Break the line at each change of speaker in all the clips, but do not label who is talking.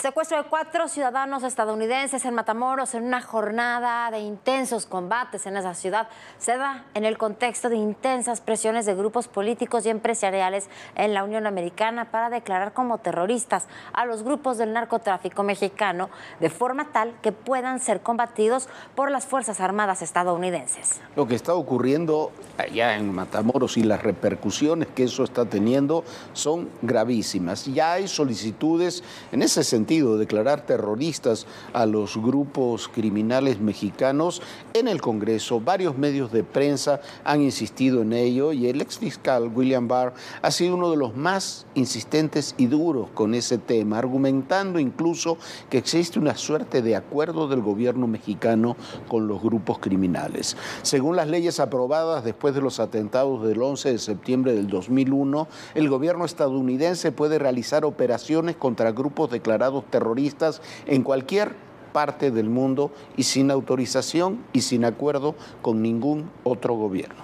Secuestro de 4 ciudadanos estadounidenses en Matamoros en una jornada de intensos combates en esa ciudad se da en el contexto de intensas presiones de grupos políticos y empresariales en la Unión Americana para declarar como terroristas a los grupos del narcotráfico mexicano de forma tal que puedan ser combatidos por las Fuerzas Armadas estadounidenses.
Lo que está ocurriendo allá en Matamoros y las repercusiones que eso está teniendo son gravísimas. Ya hay solicitudes en ese sentido, declarar terroristas a los grupos criminales mexicanos en el Congreso. Varios medios de prensa han insistido en ello y el exfiscal William Barr ha sido uno de los más insistentes y duros con ese tema, argumentando incluso que existe una suerte de acuerdo del gobierno mexicano con los grupos criminales. Según las leyes aprobadas después de los atentados del 11 de septiembre del 2001, el gobierno estadounidense puede realizar operaciones contra grupos declarados terroristas en cualquier parte del mundo y sin autorización y sin acuerdo con ningún otro gobierno.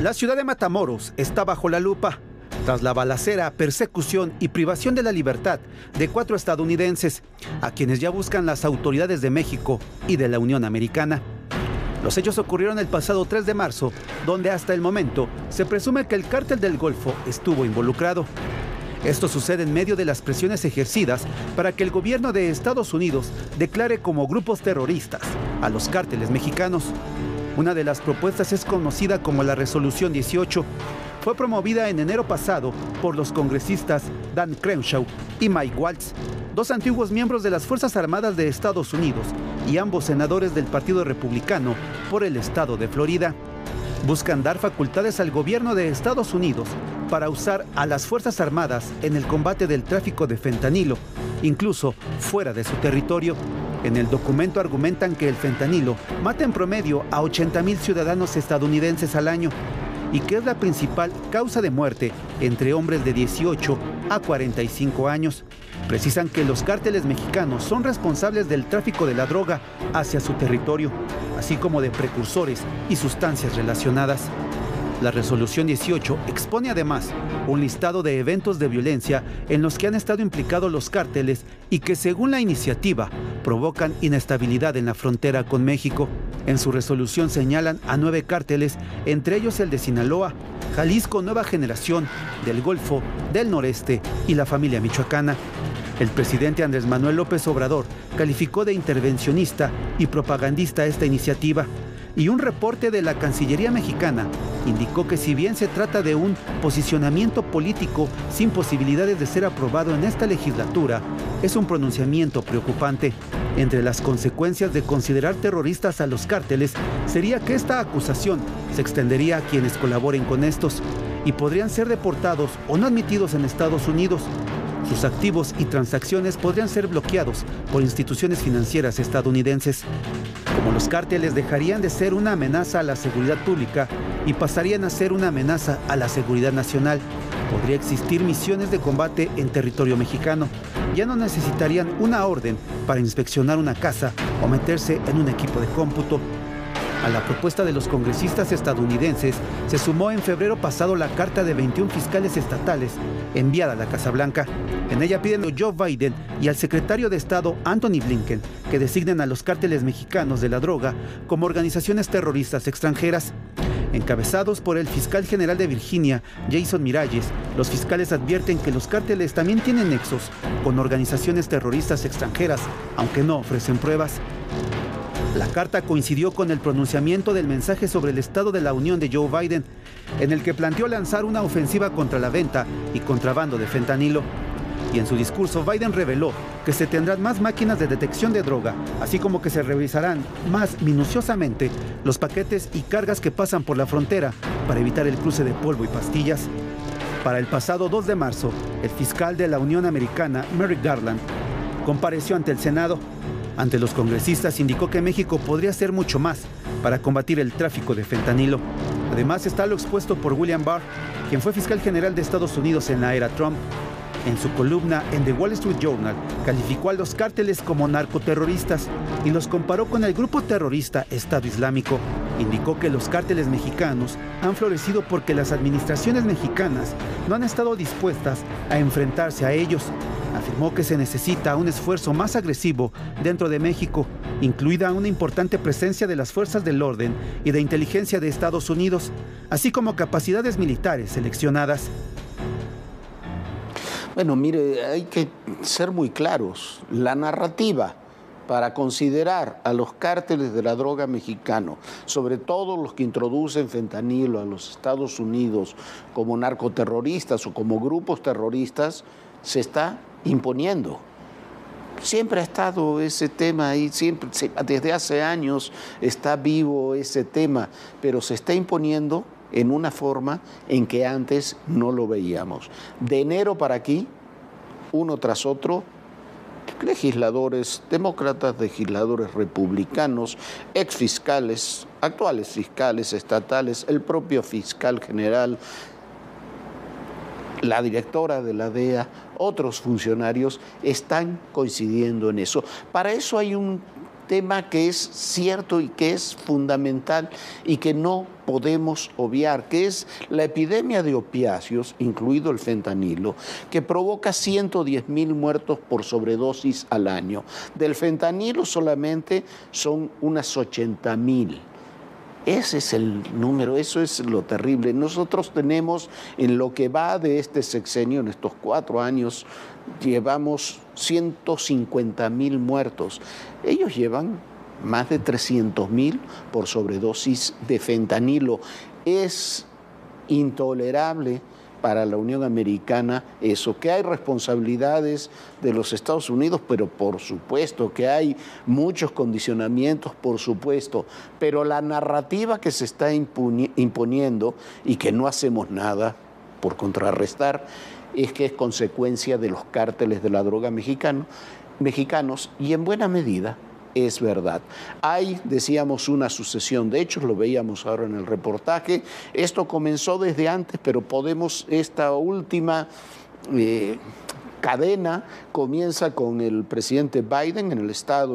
La ciudad de Matamoros está bajo la lupa tras la balacera, persecución y privación de la libertad de 4 estadounidenses, a quienes ya buscan las autoridades de México y de la Unión Americana. Los hechos ocurrieron el pasado 3 de marzo, donde hasta el momento se presume que el Cártel del Golfo estuvo involucrado. Esto sucede en medio de las presiones ejercidas para que el gobierno de Estados Unidos declare como grupos terroristas a los cárteles mexicanos. Una de las propuestas es conocida como la Resolución 18. Fue promovida en enero pasado por los congresistas Dan Crenshaw y Mike Waltz, 2 antiguos miembros de las Fuerzas Armadas de Estados Unidos y ambos senadores del Partido Republicano por el estado de Florida. Buscan dar facultades al gobierno de Estados Unidos para usar a las Fuerzas Armadas en el combate del tráfico de fentanilo, incluso fuera de su territorio. En el documento argumentan que el fentanilo mata en promedio a 80,000 ciudadanos estadounidenses al año y que es la principal causa de muerte entre hombres de 18 a 45 años. Precisan que los cárteles mexicanos son responsables del tráfico de la droga hacia su territorio, así como de precursores y sustancias relacionadas. La Resolución 18 expone además un listado de eventos de violencia en los que han estado implicados los cárteles y que, según la iniciativa, provocan inestabilidad en la frontera con México. En su resolución señalan a 9 cárteles, entre ellos el de Sinaloa, Jalisco Nueva Generación, del Golfo, del Noreste y la familia michoacana. El presidente Andrés Manuel López Obrador calificó de intervencionista y propagandista esta iniciativa. Y un reporte de la Cancillería mexicana indicó que si bien se trata de un posicionamiento político sin posibilidades de ser aprobado en esta legislatura, es un pronunciamiento preocupante. Entre las consecuencias de considerar terroristas a los cárteles sería que esta acusación se extendería a quienes colaboren con estos y podrían ser deportados o no admitidos en Estados Unidos. Sus activos y transacciones podrían ser bloqueados por instituciones financieras estadounidenses. Como los cárteles dejarían de ser una amenaza a la seguridad pública y pasarían a ser una amenaza a la seguridad nacional, podría existir misiones de combate en territorio mexicano. Ya no necesitarían una orden para inspeccionar una casa o meterse en un equipo de cómputo. A la propuesta de los congresistas estadounidenses se sumó en febrero pasado la carta de 21 fiscales estatales enviada a la Casa Blanca. En ella piden a Joe Biden y al secretario de Estado Anthony Blinken que designen a los cárteles mexicanos de la droga como organizaciones terroristas extranjeras. Encabezados por el fiscal general de Virginia, Jason Miralles, los fiscales advierten que los cárteles también tienen nexos con organizaciones terroristas extranjeras, aunque no ofrecen pruebas. La carta coincidió con el pronunciamiento del mensaje sobre el estado de la Unión de Joe Biden, en el que planteó lanzar una ofensiva contra la venta y contrabando de fentanilo. Y en su discurso, Biden reveló que se tendrán más máquinas de detección de droga, así como que se revisarán más minuciosamente los paquetes y cargas que pasan por la frontera para evitar el cruce de polvo y pastillas. Para el pasado 2 de marzo, el fiscal de la Unión Americana, Merrick Garland, compareció ante el Senado. Ante los congresistas indicó que México podría hacer mucho más para combatir el tráfico de fentanilo. Además está lo expuesto por William Barr, quien fue fiscal general de Estados Unidos en la era Trump. En su columna en The Wall Street Journal, calificó a los cárteles como narcoterroristas y los comparó con el grupo terrorista Estado Islámico. Indicó que los cárteles mexicanos han florecido porque las administraciones mexicanas no han estado dispuestas a enfrentarse a ellos. Afirmó que se necesita un esfuerzo más agresivo dentro de México, incluida una importante presencia de las fuerzas del orden y de inteligencia de Estados Unidos, así como capacidades militares seleccionadas.
Bueno, mire, hay que ser muy claros. La narrativa para considerar a los cárteles de la droga mexicano, sobre todo los que introducen fentanilo a los Estados Unidos como narcoterroristas o como grupos terroristas, se está imponiendo. Siempre ha estado ese tema ahí, siempre, desde hace años está vivo ese tema, pero se está imponiendo en una forma en que antes no lo veíamos. De enero para aquí, uno tras otro, legisladores demócratas, legisladores republicanos, exfiscales, actuales fiscales estatales, el propio fiscal general, la directora de la DEA, otros funcionarios están coincidiendo en eso. Para eso hay un tema que es cierto y que es fundamental y que no podemos obviar, que es la epidemia de opiáceos, incluido el fentanilo, que provoca 110,000 muertos por sobredosis al año. Del fentanilo solamente son unas 80,000. Ese es el número, eso es lo terrible. Nosotros tenemos, en lo que va de este sexenio, en estos 4 años, llevamos 150,000 muertos. Ellos llevan más de 300,000 por sobredosis de fentanilo. Es intolerable para la Unión Americana eso, que hay responsabilidades de los Estados Unidos, pero por supuesto que hay muchos condicionamientos, por supuesto, pero la narrativa que se está imponiendo y que no hacemos nada por contrarrestar es que es consecuencia de los cárteles de la droga mexicanos y en buena medida es verdad. Hay, decíamos, una sucesión de hechos, lo veíamos ahora en el reportaje. Esto comenzó desde antes, pero esta última cadena comienza con el presidente Biden en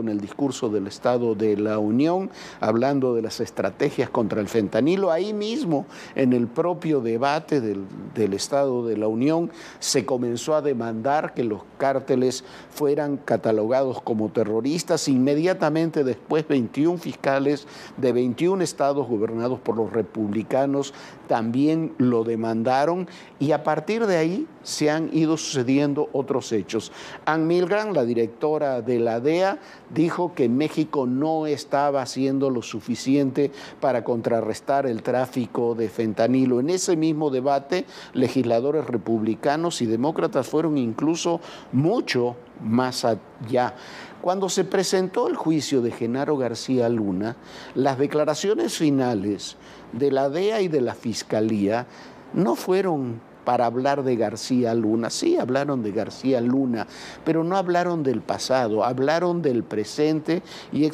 el discurso del Estado de la Unión, hablando de las estrategias contra el fentanilo. Ahí mismo, en el propio debate del Estado de la Unión, se comenzó a demandar que los cárteles fueran catalogados como terroristas. Inmediatamente después, 21 fiscales de 21 estados gobernados por los republicanos también lo demandaron, y a partir de ahí se han ido sucediendo otros hechos. Ann Milgram, la directora de la DEA, dijo que México no estaba haciendo lo suficiente para contrarrestar el tráfico de fentanilo. En ese mismo debate, legisladores republicanos y demócratas fueron incluso mucho más allá. Cuando se presentó el juicio de Genaro García Luna, las declaraciones finales de la DEA y de la Fiscalía no fueron para hablar de García Luna. Sí, hablaron de García Luna, pero no hablaron del pasado, hablaron del presente y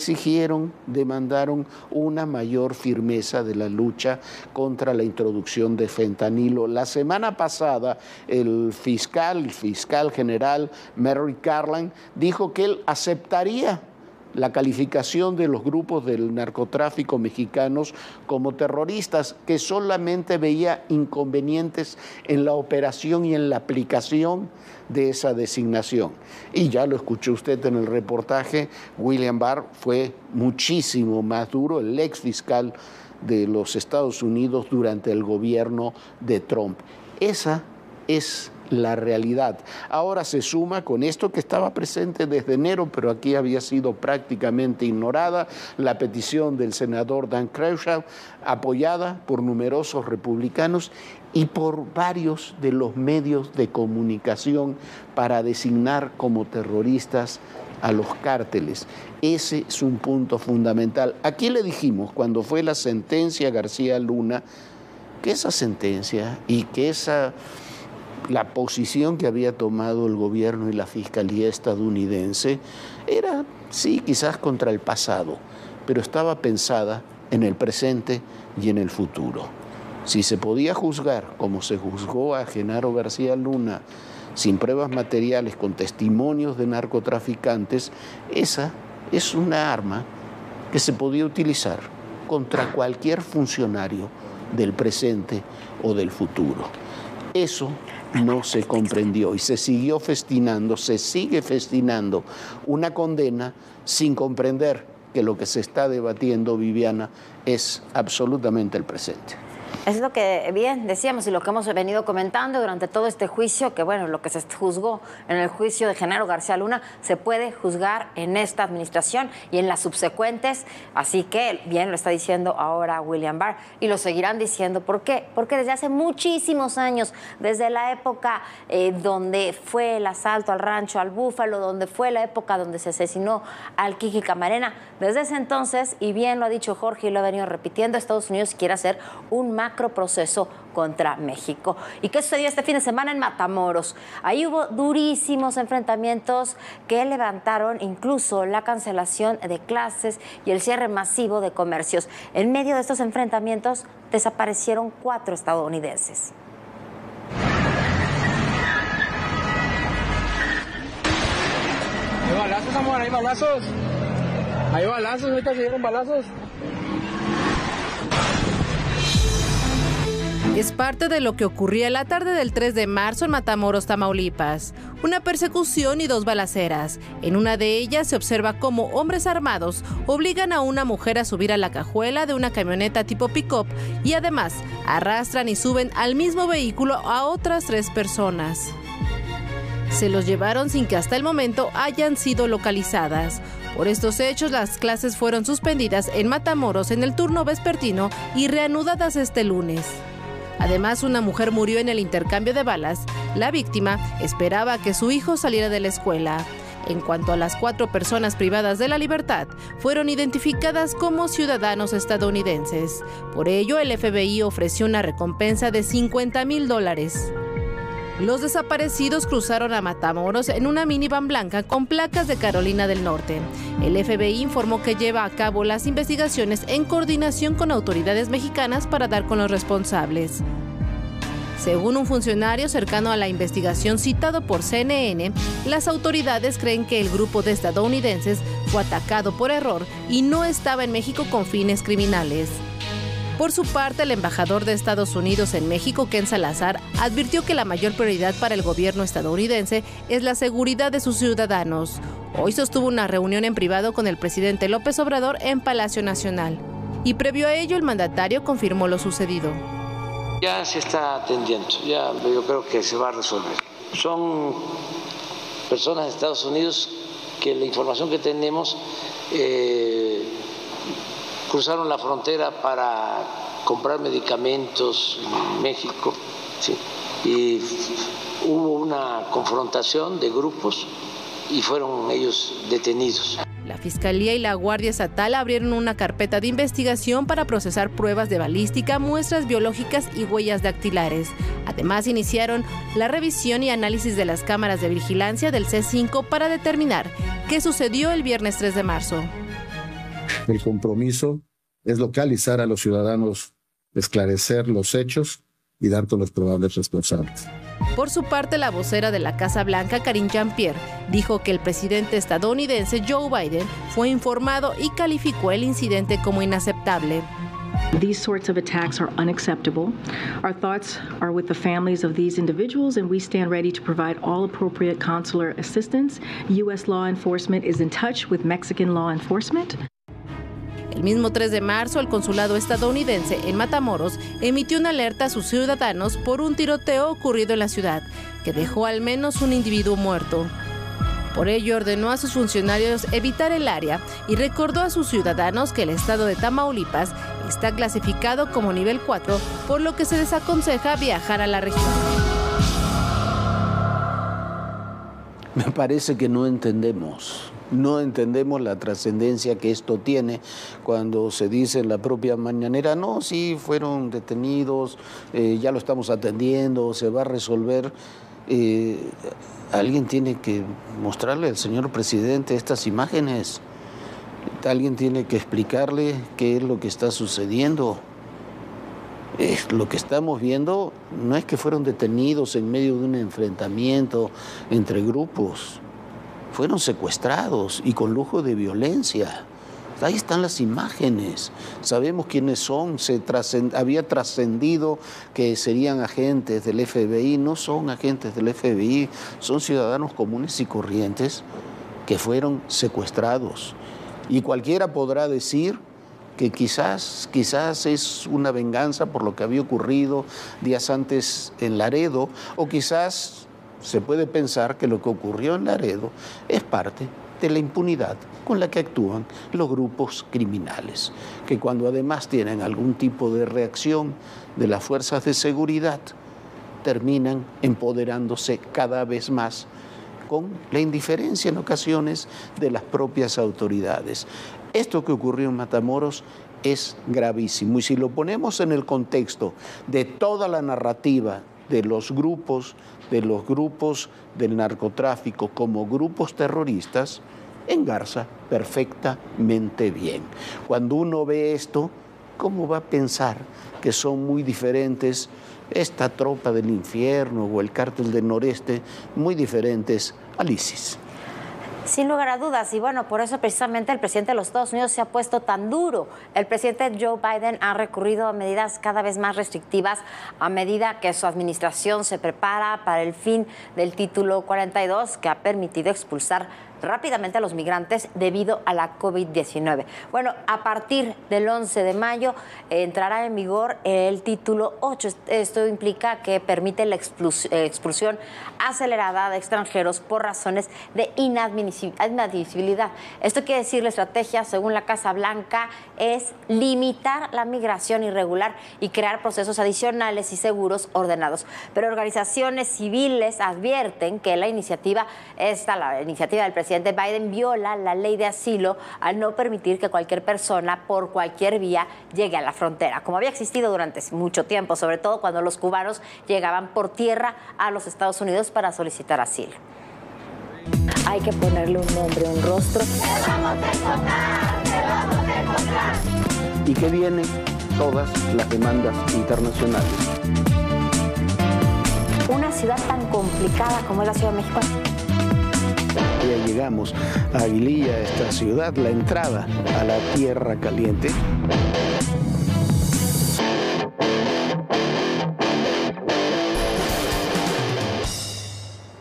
demandaron una mayor firmeza de la lucha contra la introducción de fentanilo. La semana pasada, el fiscal general Merrick Garland dijo que él aceptaría la calificación de los grupos del narcotráfico mexicanos como terroristas, que solamente veía inconvenientes en la operación y en la aplicación de esa designación. Y ya lo escuchó usted en el reportaje, William Barr fue muchísimo más duro, el ex fiscal de los Estados Unidos durante el gobierno de Trump. Esa es la realidad. Ahora se suma con esto que estaba presente desde enero, pero aquí había sido prácticamente ignorada, la petición del senador Dan Crenshaw, apoyada por numerosos republicanos y por varios de los medios de comunicación para designar como terroristas a los cárteles. Ese es un punto fundamental. Aquí le dijimos, cuando fue la sentencia García Luna, que esa sentencia y que la posición que había tomado el gobierno y la fiscalía estadounidense era, sí, quizás contra el pasado, pero estaba pensada en el presente y en el futuro. Si se podía juzgar como se juzgó a Genaro García Luna sin pruebas materiales, con testimonios de narcotraficantes, esa es una arma que se podía utilizar contra cualquier funcionario del presente o del futuro. Eso no se comprendió y se siguió festinando, se sigue festinando una condena sin comprender que lo que se está debatiendo, Viviana, es absolutamente el presente.
Es lo que bien decíamos y lo que hemos venido comentando durante todo este juicio, que bueno, lo que se juzgó en el juicio de Genaro García Luna se puede juzgar en esta administración y en las subsecuentes, así que bien lo está diciendo ahora William Barr y lo seguirán diciendo. ¿Por qué? Porque desde hace muchísimos años, desde la época donde fue el asalto al rancho, al Búfalo, donde fue la época donde se asesinó al Kiki Camarena, desde ese entonces, y bien lo ha dicho Jorge y lo ha venido repitiendo, Estados Unidos quiere hacer un macroproceso contra México. ¿Y qué sucedió este fin de semana en Matamoros? Ahí hubo durísimos enfrentamientos que levantaron incluso la cancelación de clases y el cierre masivo de comercios. En medio de estos enfrentamientos desaparecieron 4 estadounidenses.
Hay balazos, amor, hay balazos. Hay balazos, ahorita se dieron balazos.
Es parte de lo que ocurría la tarde del 3 de marzo en Matamoros, Tamaulipas. Una persecución y 2 balaceras. En una de ellas se observa cómo hombres armados obligan a una mujer a subir a la cajuela de una camioneta tipo pick-up y además arrastran y suben al mismo vehículo a otras 3 personas. Se los llevaron sin que hasta el momento hayan sido localizadas. Por estos hechos, las clases fueron suspendidas en Matamoros en el turno vespertino y reanudadas este lunes. Además, una mujer murió en el intercambio de balas. La víctima esperaba que su hijo saliera de la escuela. En cuanto a las 4 personas privadas de la libertad, fueron identificadas como ciudadanos estadounidenses. Por ello, el FBI ofreció una recompensa de $50,000. Los desaparecidos cruzaron a Matamoros en una minivan blanca con placas de Carolina del Norte. El FBI informó que lleva a cabo las investigaciones en coordinación con autoridades mexicanas para dar con los responsables. Según un funcionario cercano a la investigación citado por CNN, las autoridades creen que el grupo de estadounidenses fue atacado por error y no estaba en México con fines criminales. Por su parte, el embajador de Estados Unidos en México, Ken Salazar, advirtió que la mayor prioridad para el gobierno estadounidense es la seguridad de sus ciudadanos. Hoy sostuvo una reunión en privado con el presidente López Obrador en Palacio Nacional. Y previo a ello, el mandatario confirmó lo sucedido.
Ya se está atendiendo, ya yo creo que se va a resolver. Son personas de Estados Unidos que la información que tenemos cruzaron la frontera para comprar medicamentos en México, ¿sí? Y hubo una confrontación de grupos y fueron ellos detenidos.
La Fiscalía y la Guardia Estatal abrieron una carpeta de investigación para procesar pruebas de balística, muestras biológicas y huellas dactilares. Además, iniciaron la revisión y análisis de las cámaras de vigilancia del C5 para determinar qué sucedió el viernes 3 de marzo.
El compromiso es localizar a los ciudadanos, esclarecer los hechos y dar con los probables responsables.
Por su parte, la vocera de la Casa Blanca, Karine Jean-Pierre, dijo que el presidente estadounidense Joe Biden fue informado y calificó el incidente como inaceptable.
These sorts of attacks are unacceptable. Our thoughts are with the families of these individuals, and we stand ready to provide all appropriate consular assistance. U.S. law enforcement is in touch with Mexican law enforcement.
El mismo 3 de marzo, el consulado estadounidense en Matamoros emitió una alerta a sus ciudadanos por un tiroteo ocurrido en la ciudad, que dejó al menos un individuo muerto. Por ello, ordenó a sus funcionarios evitar el área y recordó a sus ciudadanos que el estado de Tamaulipas está clasificado como nivel 4, por lo que se desaconseja viajar a la región.
Me parece que no entendemos la trascendencia que esto tiene cuando se dice en la propia mañanera, no, sí, fueron detenidos, ya lo estamos atendiendo, se va a resolver. Alguien tiene que mostrarle al señor presidente estas imágenes, alguien tiene que explicarle qué es lo que está sucediendo. Lo que estamos viendo no es que fueron detenidos en medio de un enfrentamiento entre grupos, fueron secuestrados y con lujo de violencia. Ahí están las imágenes, sabemos quiénes son, había trascendido que serían agentes del FBI, no son agentes del FBI, son ciudadanos comunes y corrientes que fueron secuestrados. Y cualquiera podrá decir que quizás es una venganza por lo que había ocurrido días antes en Laredo, o quizás se puede pensar que lo que ocurrió en Laredo es parte de la impunidad con la que actúan los grupos criminales, que cuando además tienen algún tipo de reacción de las fuerzas de seguridad, terminan empoderándose cada vez más con la indiferencia en ocasiones de las propias autoridades. Esto que ocurrió en Matamoros es gravísimo, y si lo ponemos en el contexto de toda la narrativa de los grupos del narcotráfico como grupos terroristas, engarza perfectamente bien. Cuando uno ve esto, ¿cómo va a pensar que son muy diferentes esta tropa del infierno o el cártel del noreste, muy diferentes al ISIS?
Sin lugar a dudas, y bueno, por eso precisamente el presidente de los Estados Unidos se ha puesto tan duro. El presidente Joe Biden ha recurrido a medidas cada vez más restrictivas a medida que su administración se prepara para el fin del Título 42, que ha permitido expulsar rápidamente a los migrantes debido a la COVID-19. Bueno, a partir del 11 de mayo entrará en vigor el Título 8. Esto implica que permite la expulsión acelerada de extranjeros por razones de inadmisibilidad. Esto quiere decir, la estrategia, según la Casa Blanca, es limitar la migración irregular y crear procesos adicionales y seguros ordenados. Pero organizaciones civiles advierten que la iniciativa del presidente Biden viola la ley de asilo al no permitir que cualquier persona por cualquier vía llegue a la frontera, como había existido durante mucho tiempo, sobre todo cuando los cubanos llegaban por tierra a los Estados Unidos para solicitar asilo. Hay que ponerle un nombre, un rostro. ¡Te vamos a encontrar! ¡Te vamos a encontrar!
¿Y qué vienen todas las demandas internacionales?
Una ciudad tan complicada como es la Ciudad de México.
Ya llegamos a Aguililla, esta ciudad, la entrada a la Tierra Caliente.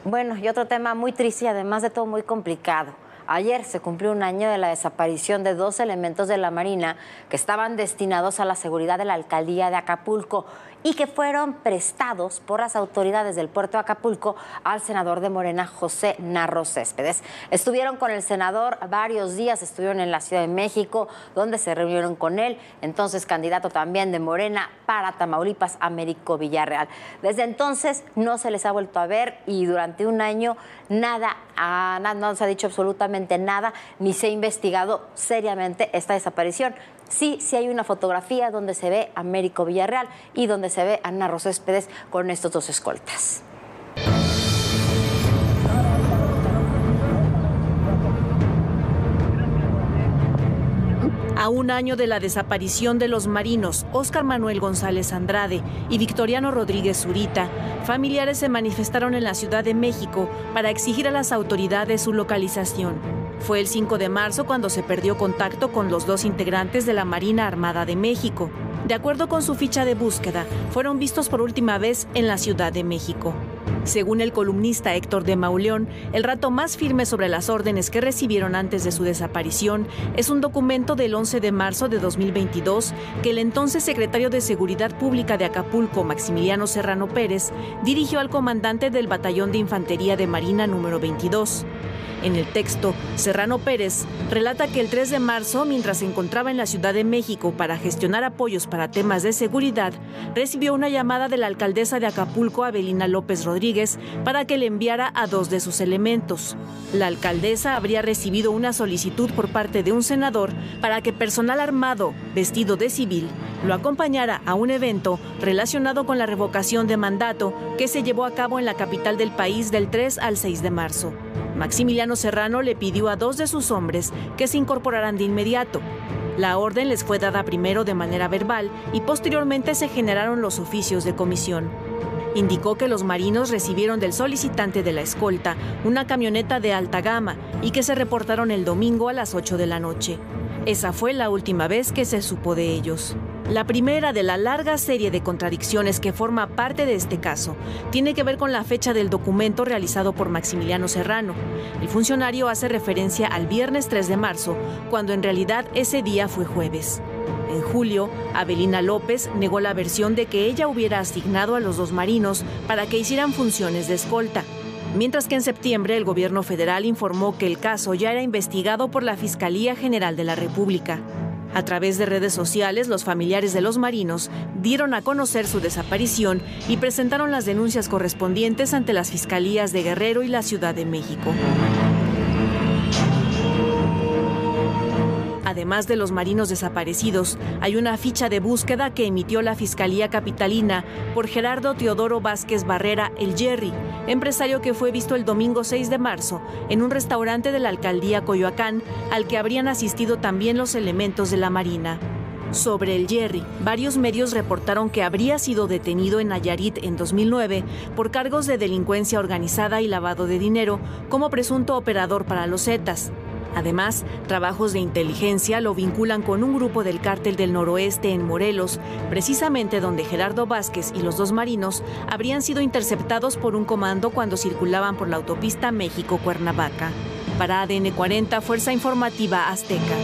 Bueno, y otro tema muy triste y además de todo muy complicado. Ayer se cumplió un año de la desaparición de 2 elementos de la Marina que estaban destinados a la seguridad de la alcaldía de Acapulco y que fueron prestados por las autoridades del puerto de Acapulco al senador de Morena, José Narro Céspedes. Estuvieron con el senador varios días, estuvieron en la Ciudad de México, donde se reunieron con él, entonces candidato también de Morena para Tamaulipas, Américo Villarreal. Desde entonces no se les ha vuelto a ver y durante un año no se ha dicho absolutamente nada, ni se ha investigado seriamente esta desaparición. Sí hay una fotografía donde se ve a Américo Villarreal y donde se ve a Narro Céspedes con estos 2 escoltas.
A un año de la desaparición de los marinos Óscar Manuel González Andrade y Victoriano Rodríguez Zurita, familiares se manifestaron en la Ciudad de México para exigir a las autoridades su localización. Fue el 5 de marzo cuando se perdió contacto con los 2 integrantes de la Marina Armada de México. De acuerdo con su ficha de búsqueda, fueron vistos por última vez en la Ciudad de México. Según el columnista Héctor de Mauleón, el rato más firme sobre las órdenes que recibieron antes de su desaparición es un documento del 11 de marzo de 2022 que el entonces secretario de Seguridad Pública de Acapulco, Maximiliano Serrano Pérez, dirigió al comandante del Batallón de Infantería de Marina número 22. En el texto, Serrano Pérez relata que el 3 de marzo, mientras se encontraba en la Ciudad de México para gestionar apoyos para temas de seguridad, recibió una llamada de la alcaldesa de Acapulco, Abelina López Rodríguez, para que le enviara a 2 de sus elementos. La alcaldesa habría recibido una solicitud por parte de un senador para que personal armado, vestido de civil, lo acompañara a un evento relacionado con la revocación de mandato que se llevó a cabo en la capital del país del 3 al 6 de marzo. Maximiliano Serrano le pidió a 2 de sus hombres que se incorporaran de inmediato. La orden les fue dada primero de manera verbal y posteriormente se generaron los oficios de comisión. Indicó que los marinos recibieron del solicitante de la escolta una camioneta de alta gama y que se reportaron el domingo a las 8 de la noche. Esa fue la última vez que se supo de ellos. La primera de la larga serie de contradicciones que forma parte de este caso tiene que ver con la fecha del documento realizado por Maximiliano Serrano. El funcionario hace referencia al viernes 3 de marzo, cuando en realidad ese día fue jueves. En julio, Avelina López negó la versión de que ella hubiera asignado a los dos marinos para que hicieran funciones de escolta. Mientras que en septiembre el gobierno federal informó que el caso ya era investigado por la Fiscalía General de la República. A través de redes sociales, los familiares de los marinos dieron a conocer su desaparición y presentaron las denuncias correspondientes ante las fiscalías de Guerrero y la Ciudad de México. Además de los marinos desaparecidos, hay una ficha de búsqueda que emitió la Fiscalía Capitalina por Gerardo Teodoro Vázquez Barrera, el Jerry, empresario que fue visto el domingo 6 de marzo en un restaurante de la alcaldía Coyoacán, al que habrían asistido también los elementos de la Marina. Sobre el Jerry, varios medios reportaron que habría sido detenido en Nayarit en 2009 por cargos de delincuencia organizada y lavado de dinero como presunto operador para los Zetas. Además, trabajos de inteligencia lo vinculan con un grupo del Cártel del Noroeste en Morelos, precisamente donde Gerardo Vázquez y los dos marinos habrían sido interceptados por un comando cuando circulaban por la autopista México-Cuernavaca. Para ADN 40, Fuerza Informativa Azteca.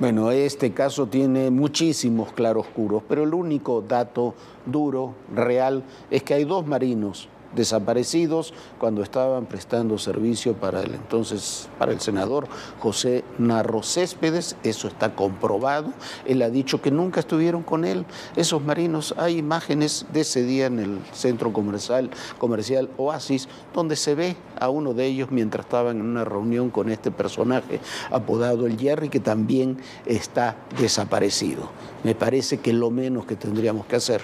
Bueno, este caso tiene muchísimos claroscuros, pero el único dato duro, real, es que hay dos marinos desaparecidos cuando estaban prestando servicio para el senador José Narro Céspedes. Eso está comprobado. Él ha dicho que nunca estuvieron con él. Esos marinos, hay imágenes de ese día en el centro comercial Oasis, donde se ve a uno de ellos mientras estaban en una reunión con este personaje apodado el Jerry, que también está desaparecido. Me parece que lo menos que tendríamos que hacer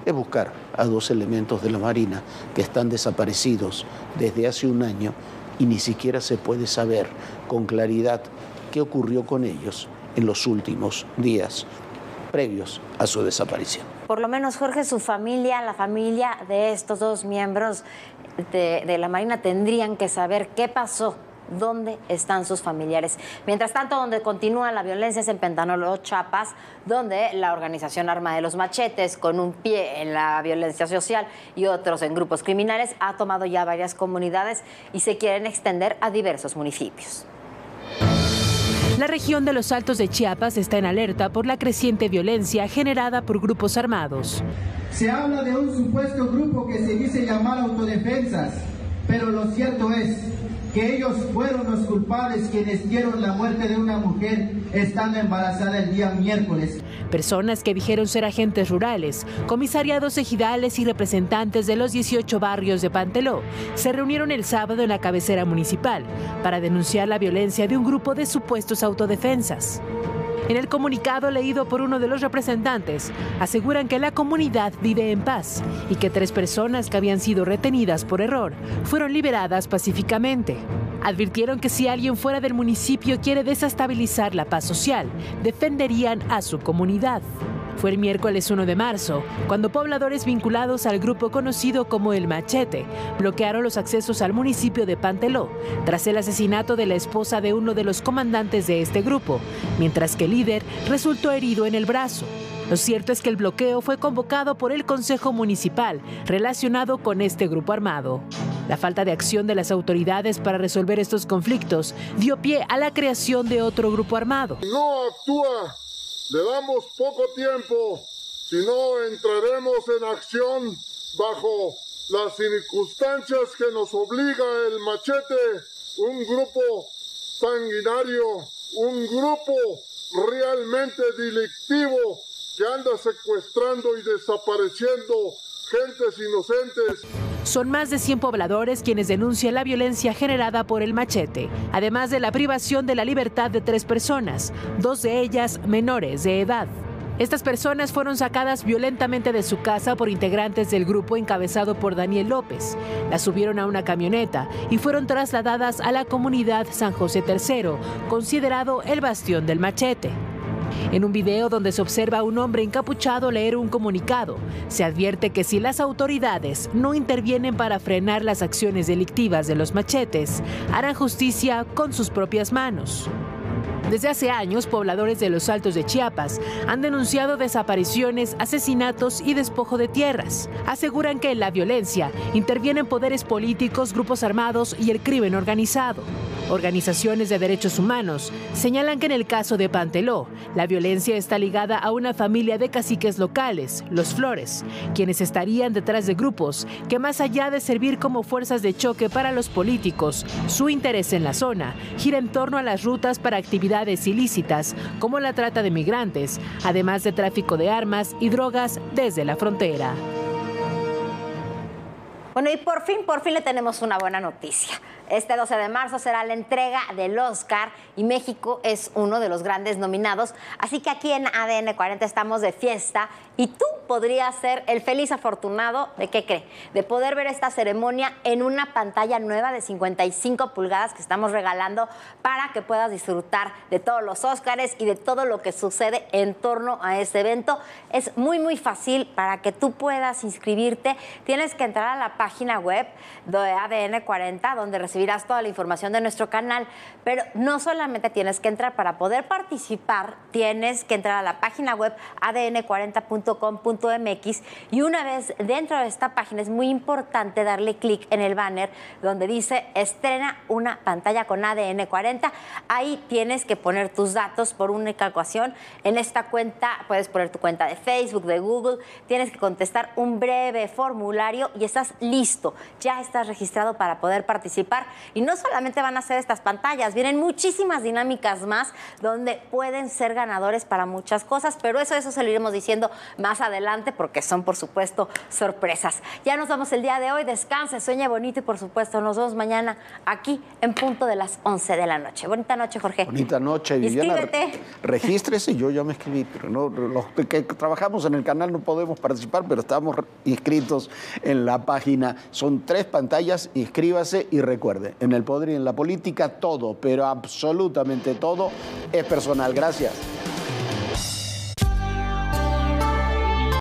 es buscar a dos elementos de la Marina que están desaparecidos desde hace un año y ni siquiera se puede saber con claridad qué ocurrió con ellos en los últimos días previos a su desaparición.
Por lo menos, Jorge, su familia, la familia de estos dos miembros de la Marina tendrían que saber qué pasó. ¿Dónde están sus familiares? Mientras tanto, donde continúa la violencia es en Pentanolo, Chiapas, donde la organización Arma de los Machetes, con un pie en la violencia social y otros en grupos criminales, ha tomado ya varias comunidades y se quieren extender a diversos municipios.
La región de los Altos de Chiapas está en alerta por la creciente violencia generada por grupos armados.
Se habla de un supuesto grupo que se dice llamar autodefensas, pero lo cierto es que ellos fueron los culpables quienes dieron la muerte de una mujer estando embarazada el día miércoles.
Personas que dijeron ser agentes rurales, comisariados ejidales y representantes de los 18 barrios de Panteló se reunieron el sábado en la cabecera municipal para denunciar la violencia de un grupo de supuestos autodefensas. En el comunicado leído por uno de los representantes, aseguran que la comunidad vive en paz y que 3 personas que habían sido retenidas por error fueron liberadas pacíficamente. Advirtieron que si alguien fuera del municipio quiere desestabilizar la paz social, defenderían a su comunidad. Fue el miércoles 1 de marzo, cuando pobladores vinculados al grupo conocido como El Machete bloquearon los accesos al municipio de Panteló tras el asesinato de la esposa de uno de los comandantes de este grupo, mientras que el líder resultó herido en el brazo. Lo cierto es que el bloqueo fue convocado por el Consejo Municipal relacionado con este grupo armado. La falta de acción de las autoridades para resolver estos conflictos dio pie a la creación de otro grupo armado.
No actúa. Le damos poco tiempo, si no entraremos en acción bajo las circunstancias que nos obliga el Machete, un grupo sanguinario, un grupo realmente delictivo que anda secuestrando y desapareciendo gentes inocentes.
Son más de 100 pobladores quienes denuncian la violencia generada por el Machete, además de la privación de la libertad de 3 personas, 2 de ellas menores de edad.
Estas personas fueron sacadas violentamente de su casa por integrantes del grupo encabezado por Daniel López. Las subieron a una camioneta y fueron trasladadas a la comunidad San José III, considerado el bastión del machete. En un video donde se observa a un hombre encapuchado leer un comunicado, se advierte que si las autoridades no intervienen para frenar las acciones delictivas de los machetes, harán justicia con sus propias manos. Desde hace años, pobladores de los Altos de Chiapas han denunciado desapariciones, asesinatos y despojo de tierras. Aseguran que en la violencia intervienen poderes políticos, grupos armados y el crimen organizado. Organizaciones de derechos humanos señalan que en el caso de Panteló, la violencia está ligada a una familia de caciques locales, los Flores, quienes estarían detrás de grupos que, más allá de servir como fuerzas de choque para los políticos, su interés en la zona gira en torno a las rutas para actividades ilícitas como la trata de migrantes, además de tráfico de armas y drogas desde la frontera.
Bueno, y por fin le tenemos una buena noticia. Este 12 de marzo será la entrega del Oscar y México es uno de los grandes nominados. Así que aquí en ADN 40 estamos de fiesta y tú podrías ser el feliz afortunado de, ¿qué cree? De poder ver esta ceremonia en una pantalla nueva de 55 pulgadas que estamos regalando para que puedas disfrutar de todos los Óscares y de todo lo que sucede en torno a este evento. Es muy fácil para que tú puedas inscribirte. Tienes que entrar a la página web de ADN 40, donde recibirás toda la información de nuestro canal, pero no solamente tienes que entrar para poder participar, tienes que entrar a la página web adn40.com.mx y una vez dentro de esta página es muy importante darle clic en el banner donde dice estrena una pantalla con ADN 40. Ahí tienes que poner tus datos por única ocasión. En esta cuenta puedes poner tu cuenta de Facebook, de Google, tienes que contestar un breve formulario y estás listo, ya estás registrado para poder participar. Y no solamente van a ser estas pantallas, vienen muchísimas dinámicas más donde pueden ser ganadores para muchas cosas, pero eso se lo iremos diciendo más adelante porque son, por supuesto, sorpresas. Ya nos vamos el día de hoy, descanse, sueñe bonito y, por supuesto, nos vemos mañana aquí en punto de las 11 de la noche. Bonita noche, Jorge.
Bonita noche, Viviana.
Inscríbete.
Regístrese, yo ya me escribí, pero no, los que trabajamos en el canal no podemos participar, pero estamos inscritos en la página. Son 3 pantallas, inscríbase y recuerde, en el poder y en la política todo, pero absolutamente todo es personal. Gracias.